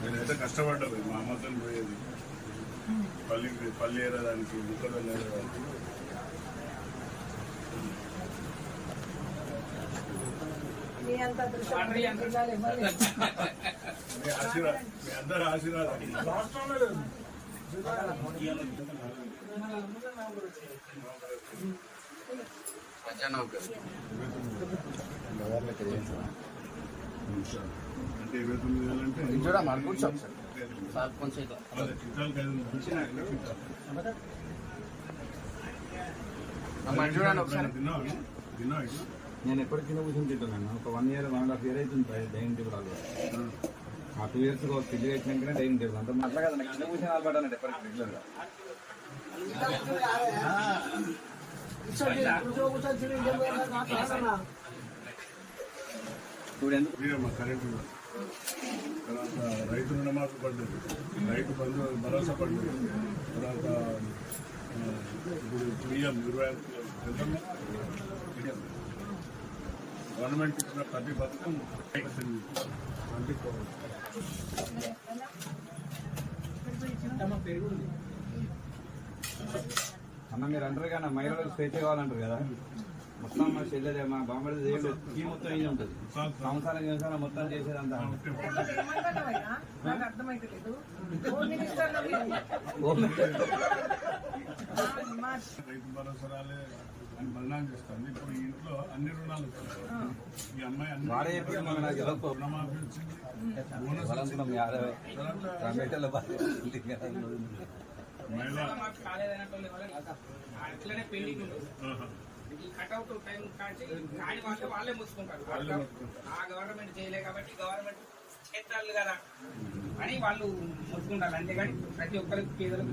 నేనైతే కష్టపడ్డాను మా అమ్మతో పోయేది పల్లి ఏరడానికి ముక్కలు ఏరడానికి. ఆశీర్వాదం మీ అందరూ ఆశీర్వాదం. అంటే 29,000 అంటే నేను ఎప్పటి కింద కూర్చొని తింటున్నాను. ఒక 1 year 1.5 year అవుతుంది డైనింగ్ టేబుల్ అలవాటు. ఆ 2 years పెళ్లి పెట్టినాకనే డైనింగ్ టేబుల్ అంత అట్లా కదా కింద కూర్చొని అలవాటు ఎప్పటికి రెగ్యులర్గా. కరెంటు తర్వాత రైతు రుణమాఫీ పడ్డది, రైతు బంధు భరోసా పడ్డది, తర్వాత ఇప్పుడు పిఎం 25 గవర్నమెంట్ ఇచ్చిన ప్రతి పథకం అన్న మీరు అంటారు కదా మహిళలకు స్వేచ్ఛ కావాలంటారు కదా. మొత్తం మా చెల్లె మా బామ్మడి ఈ మొత్తం ఏం ఉంటుంది సంవత్సరం మొత్తం చేసేదంతా రైతు భరోసా రాలే అని బదనాం చేస్తాను. ఇప్పుడు ఈ ఇంట్లో అన్ని రుణాలు వచ్చాయి. ఈ అమ్మాయి అన్ని రుణమాఫీ వచ్చింది, బోనస్ కట్అవుట్ టైం కాచి కాని వాళ్ళే మూసుకుంటారు. ఆ గవర్నమెంట్ చేయలే కాబట్టి గవర్నమెంట్ క్షేత్రాలు కదా అని వాళ్ళు మూసుకుంటారు. అంతేగాని ప్రతి ఒక్కరికి పేదలకు